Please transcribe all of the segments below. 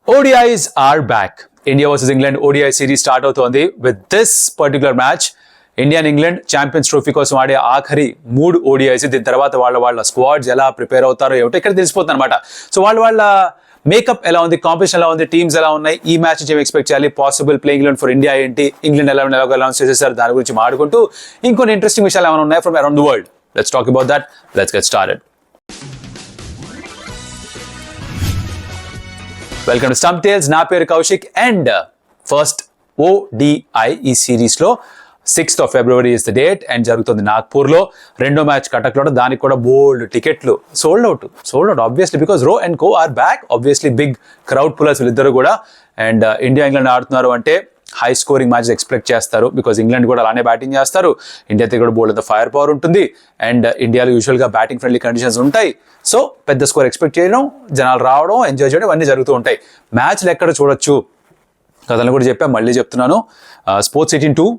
ODIs are back. India versus England ODI series start అవుతోంది with this particular match. India and England champions trophy కోసం ఆడే ఆఖరి 3 ODIs. దీని తర్వాత వాళ్ళ స్క్వాడ్స్ ఎలా ప్రిపేర్ అవుతారో ఏమిటో ఇక్కడ తెలిసిపోతుంది అనమాట. సో వాళ్ళ మేకప్ ఎలా ఉంది, కాంపిటీషన్ ఎలా ఉంది, టీమ్స్ ఎలా ఉన్నాయి, ఈ మ్యాచ్ నుంచి ఏం ఎక్స్పెక్ట్ చేయాలి, possible playing eleven for India ఏంటి, ఇంగ్లాండ్ ఎలా అనౌన్స్ చేసేసారు, దాని గురించి మాట్లాడుకుంటూ ఇంకొన్ని ఇంట్రెస్టింగ్ విషయాలు ఏమైనా ఉన్నాయి from around the world. Let's talk about that. Let's get started. Welcome to Stump Tales. నా పేరు కౌశిక్ అండ్ ఫస్ట్ ODI ఈ సిరీస్లో 6th of February is the date and జరుగుతుంది నాగ్పూర్లో. రెండో మ్యాచ్ కటక్లో, దానికి కూడా బోల్డ్ టికెట్లు sold out obviously because Ro and Ko are back. Obviously big crowd pullers వీళ్ళిద్దరు కూడా. అండ్ ఇండియా ఇంగ్లాండ్ ఆడుతున్నారు అంటే హై స్కోరింగ్ మ్యాచెస్ ఎక్స్పెక్ట్ చేస్తారు బికాస్ ఇంగ్లాండ్ కూడా అలానే బ్యాటింగ్ చేస్తారు. ఇండియా దగ్గర కూడా బోల్డ్ అంత ఫైర్ పవర్ ఉంటుంది అండ్ ఇండియాలో యూజువల్గా బ్యాటింగ్ ఫ్రెండ్లీ కండిషన్స్ ఉంటాయి. సో పెద్ద స్కోర్ ఎక్స్పెక్ట్ చేయడం, జనాలు రావడం, ఎంజాయ్ చేయడం ఇవన్నీ జరుగుతూ ఉంటాయి. మ్యాచ్లు ఎక్కడ చూడొచ్చు కథలు కూడా చెప్పా, మళ్ళీ చెప్తున్నాను. స్పోర్ట్స్ 18-2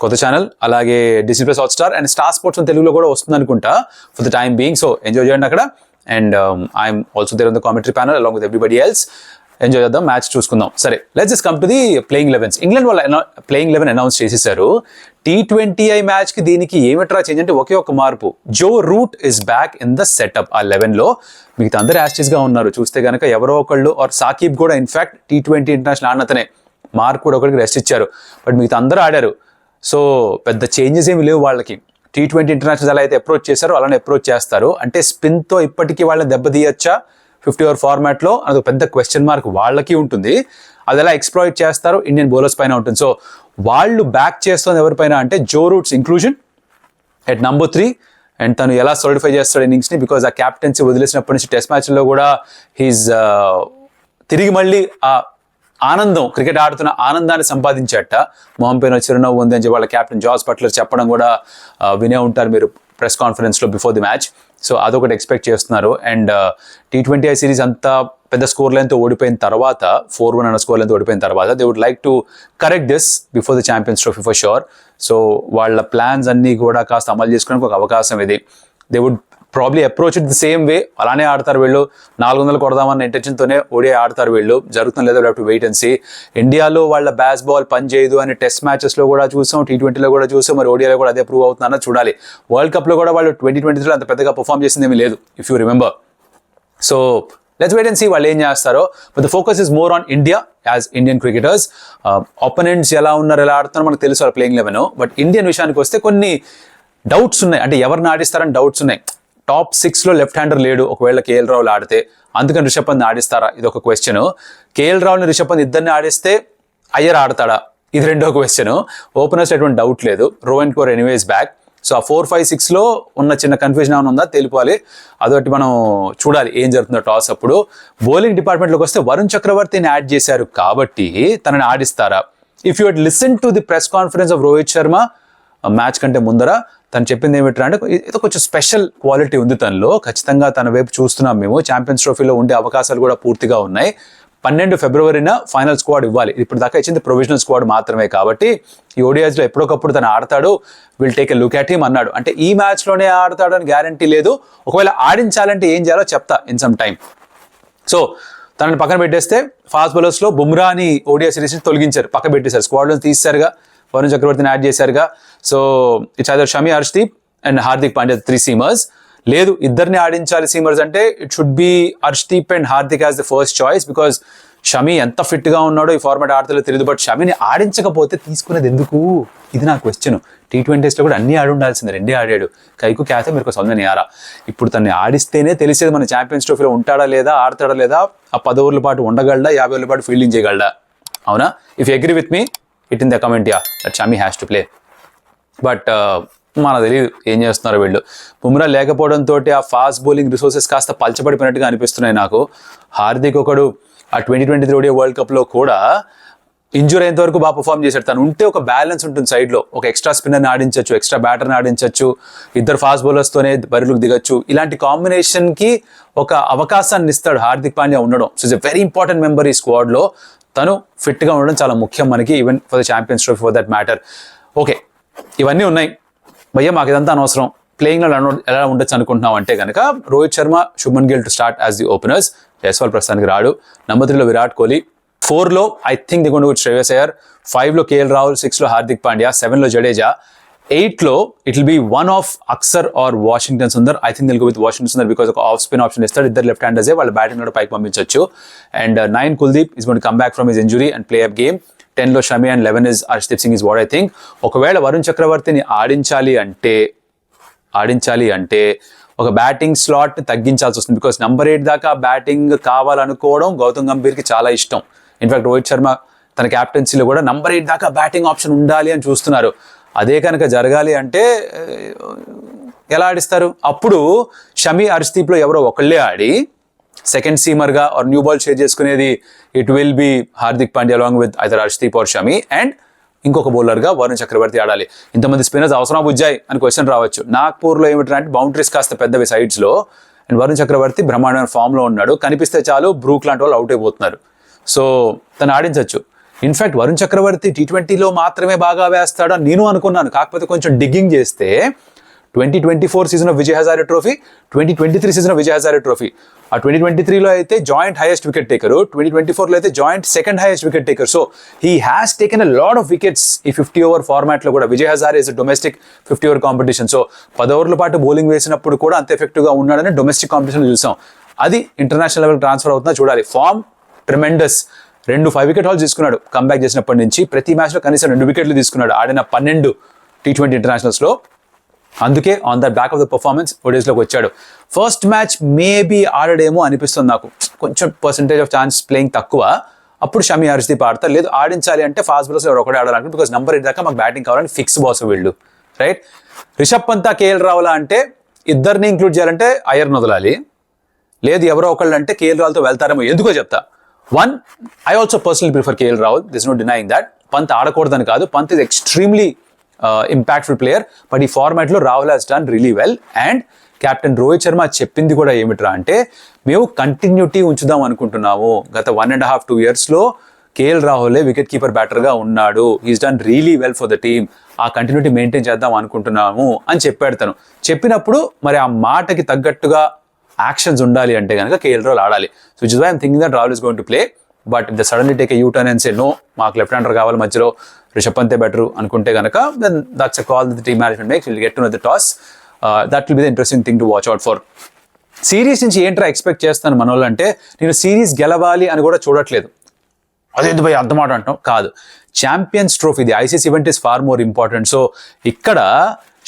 కొత్త ఛానల్, అలాగే Disney+ Hotstar and Star Sports తెలుగులో కూడా వస్తుంది అనుకుంటా for the time being. So enjoy చేయండి అక్కడ. And I'm also there on the commentary panel along with everybody else. Enjoy చేద్దాం, మ్యాచ్ చూసుకుందాం. సరే, let's just come to the playing 11s. England వాళ్ళ ప్లేయింగ్ 11 అనౌన్స్ చేసేసారు. T20I మ్యాచ్కి దీనికి ఏమిట్రా చేంజ్ అంటే ఒకే ఒక మార్పు. Joe Root is back in the setup. ఆ 11లో మిగతా అందరూ యాస్టిస్గా ఉన్నారు. చూస్తే కనుక ఎవరో ఒకళ్ళు ఆర్ సాకిబ్ కూడా ఇన్ఫాక్ట్ T20 ఇంటర్నేషనల్ ఆడినతనే, మార్క్ కూడా ఒకరికి రెస్ట్ ఇచ్చారు. బట్ మిగతా అందరూ ఆడారు. సో పెద్ద చేంజెస్ ఏమి లేవు వాళ్ళకి. T20 ఇంటర్నేషనల్ ఎలా అయితే అప్రోచ్ చేశారో అలానే అప్రోచ్ చేస్తారు. అంటే స్పిన్తో ఇప్పటికీ వాళ్ళని దెబ్బతీయచ్చా 50 ఓవర్ ఫార్మాట్లో అదొక పెద్ద క్వశ్చన్ మార్క్ వాళ్ళకి ఉంటుంది. అది ఎలా ఎక్స్ప్లాయిట్ చేస్తారో ఇండియన్ బౌలర్స్ పైన ఉంటుంది. సో వాళ్ళు బ్యాక్ చేస్తుంది ఎవరిపైన అంటే Joe Root's inclusion at number 3. And తను ఎలా సాలిడిఫై చేస్తాడు ఇన్నింగ్స్ని, బికాజ్ ఆ క్యాప్టెన్సీ వదిలేసినప్పటి నుంచి టెస్ట్ మ్యాచ్లో కూడా హీజ్ తిరిగి మళ్ళీ ఆ ఆనందం, క్రికెట్ ఆడుతున్న ఆనందాన్ని సంపాదించాట. మొహం పైన చిరునవ్వు ఉంది అని చెప్పి వాళ్ళ కెప్టెన్ జాస్ బట్లర్ చెప్పడం కూడా వినే ఉంటారు మీరు ప్రెస్ కాన్ఫరెన్స్లో బిఫోర్ ది మ్యాచ్. సో అదొకటి ఎక్స్పెక్ట్ చేస్తున్నారు. అండ్ T20I సిరీస్ అంతా పెద్ద స్కోర్ లైన్తో ఓడిపోయిన తర్వాత, 4-1 అన్న స్కోర్ లైన్తో ఓడిపోయిన తర్వాత they would like to correct this before the Champions Trophy for sure. So వాళ్ళ ప్లాన్స్ అన్నీ కూడా కాస్త అమలు చేసుకోవడానికి ఒక అవకాశం ఇది. They would probably approach it the same way. అలానే ఆడతారు వీళ్ళు. 400 కొడదామన్న ఇంటెన్షన్తోనే ODI ఆడతారు వీళ్ళు. జరుగుతుంది లేదా టు వెయిట్ అండ్ సీ. ఇండియాలో వాళ్ళ బ్యాస్ బాల్ పని చేయదు అని టెస్ట్ మ్యాచెస్లో కూడా చూసాం, T20లో కూడా చూసాం. మరి ODIలో కూడా అదే ప్రూవ్ అవుతుందన్న చూడాలి. వరల్డ్ కప్లో కూడా వాళ్ళు 2023లో అంత పెద్దగా పర్ఫామ్ చేసింది ఏమీ లేదు if you remember. So let's wait and see వాళ్ళు ఏం చేస్తారో. But the focus is more on India as Indian cricketers. Opponents ఎలా ఉన్నారు, ఎలా ఆడుతున్నారు మనకు తెలుసు వాళ్ళ ప్లేయింగ్ 11. బట్ ఇండియన్ విషయానికి వస్తే కొన్ని డౌట్స్ ఉన్నాయి. అంటే ఎవరిని ఆడిస్తారని డౌట్స్ ఉన్నాయి. టాప్ 6లో లెఫ్ట్ హ్యాండర్ లేడు ఒకవేళ KL రాహుల్ ఆడితే, అందుకని రిషబ్ పంత్ ఆడిస్తారా, ఇది ఒక క్వశ్చన్. KL రాహుల్ని రిషబ్ పంత్ ఇద్దరిని ఆడిస్తే అయ్యర్ ఆడతాడా, ఇది రెండో క్వశ్చన్. ఓపెనర్స్ ఎటువంటి డౌట్ లేదు. Rohan core anyways back. So ఆ 4, 5, 6లో ఉన్న చిన్న కన్ఫ్యూజన్ ఏమైనా ఉందా తెలిపాలి. అదొకటి మనం చూడాలి ఏం జరుగుతుందో టాస్ అప్పుడు. బౌలింగ్ డిపార్ట్మెంట్లోకి వస్తే వరుణ్ చక్రవర్తిని యాడ్ చేశారు కాబట్టి తనని ఆడిస్తారా. If you had listen to the press conference of Rohit Sharma match కంటే ముందర తను చెప్పింది ఏమిటంటే అంటే ఏదో కొంచెం స్పెషల్ క్వాలిటీ ఉంది తనలో. ఖచ్చితంగా తన వైపు చూస్తున్నాం మేము. ఛాంపియన్స్ ట్రోఫీలో ఉండే అవకాశాలు కూడా పూర్తిగా ఉన్నాయి. 12 ఫిబ్రవరిన ఫైనల్ స్క్వాడ్ ఇవ్వాలి. ఇప్పుడు దాకా ఇచ్చింది ప్రొవిజనల్ స్క్వాడ్ మాత్రమే కాబట్టి ఈ ODIస్లో ఎప్పటికప్పుడు తను ఆడతాడు. Will take a look at him అన్నాడు. అంటే ఈ మ్యాచ్లోనే ఆడతాడు అని గ్యారంటీ లేదు. ఒకవేళ ఆడించాలంటే ఏం చేయాలో చెప్తా ఇన్ సమ్ టైం. సో తనని పక్కన పెట్టేస్తే ఫాస్ట్ బౌలర్స్లో బుమ్రాని ODI సిరీస్ తొలగించారు, పక్కన పెట్టేశారు. స్క్వాడ్లో తీశారుగా, వరుణ్ చక్రవర్తిని యాడ్ చేశారుగా. So it's either Shami, Harshdeep and Hardik Pandya 3 seamers. లేదు ఇద్దరిని ఆడించాలి సీమర్స్ అంటే it should be Harshdeep and Hardik as the first choice. Because Shami ఎంత ఫిట్గా ఉన్నాడో ఈ ఫార్మాట్ ఆడతలో తెలియదు. బట్ షమిని ఆడించకపోతే తీసుకునేది ఎందుకు, ఇది నా క్వశ్చన్. T20స్లో కూడా అన్నీ ఆడి ఉండాల్సిందే, రెండే ఆడాడు. కైకు క్యాతే మీరు సొందని యారా. ఇప్పుడు తన్ని ఆడిస్తేనే తెలిసేది మన ఛాంపియన్స్ ట్రోఫీలో ఉంటాడా లేదా, ఆడతాడా లేదా, ఆ 10 ఓవర్ల పాటు ఉండగలడా, 50 ఓవర్ల పాటు ఫీల్డింగ్ చేయగలడా. అవునా? If you agree with me it in the comment that Shami has to play. But మనకు తెలియదు ఏం చేస్తున్నారు వీళ్ళు. బుమ్రా లేకపోవడంతో ఆ ఫాస్ట్ బౌలింగ్ రిసోర్సెస్ కాస్త పలచబడిపోయినట్టుగా అనిపిస్తున్నాయి నాకు. హార్దిక్ ఒకడు ఆ 2023 ODI వరల్డ్ కప్లో కూడా ఇంజూర్ అయ్యేంత వరకు బాగా పర్ఫామ్ చేశాడు. తను ఉంటే ఒక బ్యాలెన్స్ ఉంటుంది సైడ్లో. ఒక ఎక్స్ట్రా స్పిన్నర్ని ఆడించవచ్చు, ఎక్స్ట్రా బ్యాటర్ని ఆడించవచ్చు, ఇద్దరు ఫాస్ట్ బౌలర్స్తోనే బరిలోకి దిగచ్చు. ఇలాంటి కాంబినేషన్కి ఒక అవకాశాన్ని ఇస్తాడు హార్దిక్ పాండ్యా ఉండడం. So it's a very important member ఈ స్క్వాడ్లో. తను ఫిట్గా ఉండడం చాలా ముఖ్యం మనకి, even for the Champions Trophy for that matter. Okay, ఇవన్నీ ఉన్నాయి భయ్య, మాకు ఇదంతా అనవసరం. ప్లేయింగ్ లో ఎలా ఉండొచ్చు అనుకుంటున్నాం అంటే కనుక Rohit Sharma, Shubman Gill to start as the openers. Jaiswal ప్రస్తుతానికి రాడు. నెంబర్ 3లో విరాట్ కోహ్లీ. 4లో I think the going to Shreyas Iyer. 5లో కేఎల్ రాహుల్. 6లో హార్దిక్ పాండ్యా. 7లో జడేజా. 8లో it will be one of Axar or Washington Sundar. I think they'll go with Washington Sundar because ఒక ఆఫ్ స్పిన్ ఆప్షన్ ఇస్తాడు. ఇద్దరు లెఫ్ట్ హ్యాండర్సే, వాళ్ళ బ్యాటింగ్ కూడా పైకి పంపించవచ్చు. And 9 Kuldeep is going to come back from his injury and play up game. 10లో Shami and 11 is Harshdeep Singh is what I think. ఒకవేళ వరుణ్ చక్రవర్తిని ఆడించాలి అంటే ఒక బ్యాటింగ్ స్లాట్ తగ్గించాల్సి వస్తుంది. బికాస్ నెంబర్ 8 దాకా బ్యాటింగ్ కావాలనుకోవడం గౌతమ్ గంభీర్కి చాలా ఇష్టం. ఇన్ఫాక్ట్ రోహిత్ శర్మ తన క్యాప్టెన్సీలో కూడా నెంబర్ 8 దాకా బ్యాటింగ్ ఆప్షన్ ఉండాలి అని చూస్తున్నారు. అదే కనుక జరగాలి అంటే ఎలా ఆడిస్తారు? అప్పుడు షమి, హర్షదీప్లో ఎవరో ఒకళ్ళే ఆడి సెకండ్ సీమర్గా ఆర్ న్యూ బాల్ షేర్ చేసుకునేది it will be Hardik Pandya along with either Harshdeep or Shami, and ఇంకొక బౌలర్గా వరుణ్ చక్రవర్తి ఆడాలి. ఇంతమంది స్పిన్నర్స్ అవసరం బుజ్జాయి అని క్వశ్చన్ రావచ్చు. నాగ్పూర్లో ఏమిటంటే బౌండరీస్ కాస్త పెద్దవి సైడ్స్లో, అండ్ వరుణ్ చక్రవర్తి బ్రహ్మాండమైన ఫామ్లో ఉన్నాడు. కనిపిస్తే చాలు బ్రూక్ లాంటి వాళ్ళు అవుట్ అయిపోతున్నారు. సో తను ఆడించవచ్చు. ఇన్ఫాక్ట్ వరుణ్ చక్రవర్తి T20లో మాత్రమే బాగా వేస్తాడు అని నేను అనుకున్నాను. కాకపోతే కొంచెం డిగ్గింగ్ చేస్తే 2024 season of Vijay Hazare trophy, 2023 season of Vijay Hazare trophy. ఆ 2023లో అయితే జాయింట్ హైయెస్ట్ వికెట్ టేకరు, 2024లో అయితే joint second highest wicket taker. So he has taken a lot of wickets ఈ 50 ఓవర్ ఫార్మాట్లో కూడా. Vijay Hazare is domestic 50 over competition. So 10 ఓవర్ల పాటు బౌలింగ్ వేసినప్పుడు కూడా అంత ఎఫెక్టివ్గా ఉన్నాడని డొమెస్టిక్ కాంపిటీషన్ చూసాం. అది ఇంటర్నేషనల్ లెవెల్ ట్రాన్స్ఫర్ అవుతుందా చూడాలి. Form tremendous. 2 5 వికెట్ హాల్స్ తీసుకున్నాడు కంబ్యాక్ చేసినప్పటి నుంచి. ప్రతి మ్యాచ్లో కనీసం 2 వికెట్లు తీసుకున్నాడు ఆడిన 12 T20 ఇంటర్నేషనల్స్లో. అందుకే on the back of the performance ఓడిఎస్లోకి వచ్చాడు. ఫస్ట్ మ్యాచ్ మేబీ ఆడడేమో అనిపిస్తుంది నాకు, కొంచెం పర్సెంటేజ్ ఆఫ్ ఛాన్స్ ప్లేయింగ్ తక్కువ. అప్పుడు షమి, హర్షదీప్ ఆడతారు. లేదు ఆడించాలి అంటే ఫాస్ట్ బౌలర్స్ ఎవరు ఒకటే ఆడాలంటే, బికాస్ నెంబర్ 8 దాకా మాకు బ్యాటింగ్ కావాలని ఫిక్స్ బాస్ వీళ్ళు, రైట్? రిషబ్ పంత్, కేఎల్ రాహుల్ అంటే ఇద్దరిని ఇంక్లూడ్ చేయాలంటే అయ్యర్ని వదలాలి. లేదు ఎవరో ఒకళ్ళు అంటే కేఎల్ రాహుల్తో వెళ్తారేమో. ఎందుకో చెప్తా. 1, I also personally prefer KL Rahul. There's no denying that. Pant ఆడకూడదని కాదు. Pant is extremely impactful player. But ఈ ఫార్మాట్లో Rahul has done really well. And captain Rohit Sharma చెప్పింది కూడా ఏమిట్రా అంటే, మేము కంటిన్యూటీ ఉంచుదాం అనుకుంటున్నాము. గత 1.5-2 yearsలో కేఎల్ రాహులే వికెట్ కీపర్ బ్యాటర్గా ఉన్నాడు. He's done really well for the team. ఆ కంటిన్యూటీ మెయింటైన్ చేద్దాం అనుకుంటున్నాము అని చెప్పాడు తను. చెప్పినప్పుడు మరి ఆ మాటకి తగ్గట్టుగా యాక్షన్స్ ఉండాలి అంటే కనుక కేఎల్ రాహుల్ ఆడాలి. So which is why I'm thinking that Rahul is going to play. But the suddenly take a U turn and say no, మాకు లెఫ్ట్ హ్యాండర్ కావాలి మధ్యలో, రిషబ్ పంతే బెటర్ అనుకుంటే కనుక then that's a call the team management makes. Will get to know the toss. That will be the interesting thing to watch out for. Series నుంచి ఏంట్రా expect చేస్తాను మన వాళ్ళు అంటే, నేను సిరీస్ గెలవాలి అని కూడా చూడట్లేదు. అదేంటి భయ్ అంత మాట అంటాం కాదు. Champions Trophy, the ICC event is far more important. So ఇక్కడ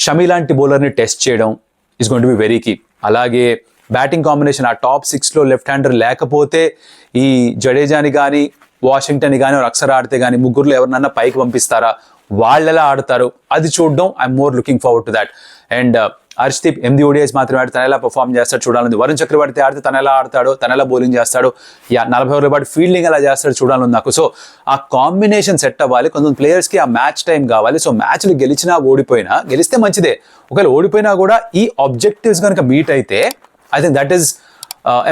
షమి లాంటి బౌలర్ని టెస్ట్ చేయడం is going to be very key. అలాగే బ్యాటింగ్ కాంబినేషన్, ఆ టాప్ 6లో లెఫ్ట్ హ్యాండర్ లేకపోతే ఈ జడేజాని కానీ వాషింగ్టన్ కానీ అక్సర్ ఆడితే కానీ ముగ్గురులో ఎవరినన్నా పైకి పంపిస్తారా, వాళ్ళు ఎలా ఆడతారు అది చూడడం I'm more looking forward to that. And Harshdeep 8 ODIs మాత్రమే ఆడి తను ఎలా పర్ఫామ్ చేస్తాడు చూడాలని. వరుణ్ చక్రవర్తి ఆడితే తను ఎలా ఆడతాడో, తను ఎలా బౌలింగ్ చేస్తాడో, 40 ఓవర్ల పాటు ఫీల్డింగ్ ఎలా చేస్తాడో చూడాలని నాకు. సో ఆ కాంబినేషన్ సెట్ అవ్వాలి. కొంతమంది ప్లేయర్స్కి ఆ మ్యాచ్ టైం కావాలి. సో మ్యాచ్లు గెలిచినా ఓడిపోయినా, గెలిస్తే మంచిదే, ఒకవేళ ఓడిపోయినా కూడా ఈ ఆబ్జెక్టివ్స్ కనుక మీట్ అయితే I think that is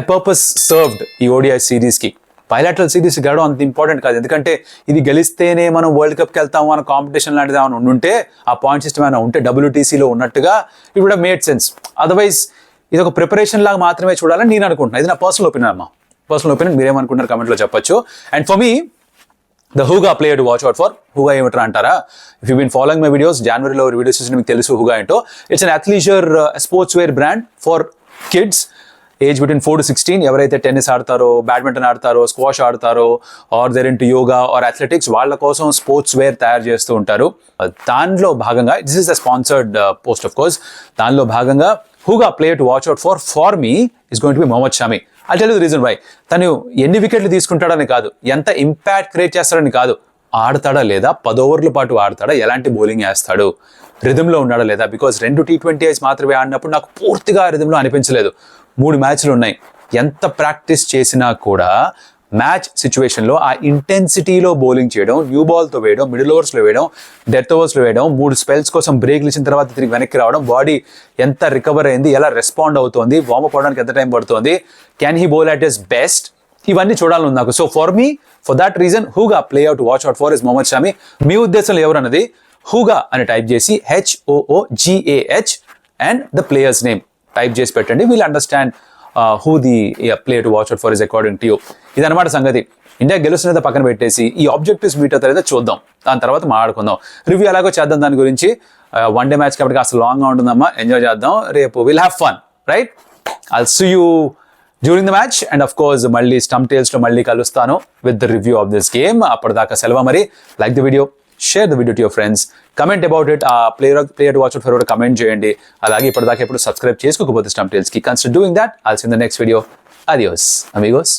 a purpose served ఈ ODI సిరీస్కి. బైలాటరల్ సిరీస్ గెలవడం అంత ఇంపార్టెంట్ కాదు, ఎందుకంటే ఇది గెలిస్తేనే మనం వరల్డ్ కప్కి వెళ్తాము అన్న కాంపిటీషన్ లాంటిది ఏమైనా ఉంటే, ఆ పాయింట్ సిస్టమ్ ఏమైనా ఉంటే WTCలో ఉన్నట్టుగా it would have made sense. Otherwise ఇది ఒక ప్రిపరేషన్ లాగా మాత్రమే చూడాలని నేను అనుకుంటున్నాను. ఇది నా పర్సనల్ ఒపీనియన్ అమ్మా, పర్సనల్ ఒపీనియన్. మీరేమనుకుంటారు కమెంట్లో చెప్పొచ్చు. And for me the Hoogah player to watch out for. Hoogah ఏమిట్రా అంటారా? If you been following my videos, జనవరిలో వీడియోస్ చూసి మీకు తెలుసు హూగా ఏంటో. It's an athleisure sports wear brand for kids age between 4 to 16. ఎవరైతే టెన్నిస్ ఆడతారో, బ్యాడ్మింటన్ ఆడతారో, స్క్వాష్ ఆడతారో, or they're into yoga or athletics, వాళ్ళ కోసం స్పోర్ట్స్ వేర్ తయారు చేస్తూ ఉంటారు. దానిలో భాగంగా this is the sponsored post of course. దానిలో భాగంగా Hoogah player to watch out for me is going to be Mohammed Shami. I tell you the reason why. తను ఎన్ని వికెట్లు తీసుకుంటాడని కాదు, ఎంత ఇంపాక్ట్ క్రియేట్ చేస్తాడని కాదు, ఆడతాడా లేదా, 10 ఓవర్ల పాటు ఆడతాడా, ఎలాంటి బౌలింగ్ వేస్తాడు, రిథంలో ఉన్నాడా లేదా. బికాజ్ 2 T20Is మాత్రమే ఆడినప్పుడు నాకు పూర్తిగా రిథంలో అనిపించలేదు. 3 మ్యాచ్లు ఉన్నాయి. ఎంత ప్రాక్టీస్ చేసినా కూడా మ్యాచ్ సిచ్యువేషన్లో ఆ ఇంటెన్సిటీలో బౌలింగ్ చేయడం, న్యూ బాల్తో వేయడం, మిడిల్ ఓవర్స్లో వేయడం, డెత్ ఓవర్స్లో వేయడం, 3 స్పెల్స్ కోసం బ్రేక్లు ఇచ్చిన తర్వాత తిరిగి వెనక్కి రావడం, బాడీ ఎంత రికవర్ అయింది, ఎలా రెస్పాండ్ అవుతోంది, వార్మప్ అవడానికి ఎంత టైం పడుతుంది, can he bowl at his best, ఇవన్నీ చూడాలని నాకు. So for me, for that reason Hoogah player to watch out for is Mohammed Shami. మీ ఉద్దేశంలో ఎవరన్నది హూగా అని టైప్ చేసి HOOGAH and the player's name type చేసి పెట్టండి. We'll understand who the player to watch out for is according to you. ఇదన్నమాట సంగతి. India గెలుస్తున్నదో పక్కన పెట్టేసి ఈ ఆబ్జెక్టివ్స్ మీట్ అవుతారో చూద్దాం, దాని తర్వాత మాట్లాడుకుందాం. రివ్యూ ఎలాగో చేద్దాం దాని గురించి. వన్ డే మ్యాచ్ కాబట్టి కాస్త లాంగ్గా ఉంటుందమ్మా, ఎంజాయ్ చేద్దాం. రేపు will have fun, right? I'll see you during the match and of course మళ్ళీ స్టంప్ టేల్స్లో మళ్ళీ కలుస్తాను with the review of this game. అప్పటిదాకా సెలవు మరి. Like the video, share the video to your friends, comment about it. ఆ player to watch out for comment చేయండి. అలాగే ఇప్పటిదాకా ఎప్పుడు సబ్స్క్రైబ్ చేసుకోకపోతే స్టంప్ టేల్స్కి, consider doing that. I'll see in the next video. Adios, amigos.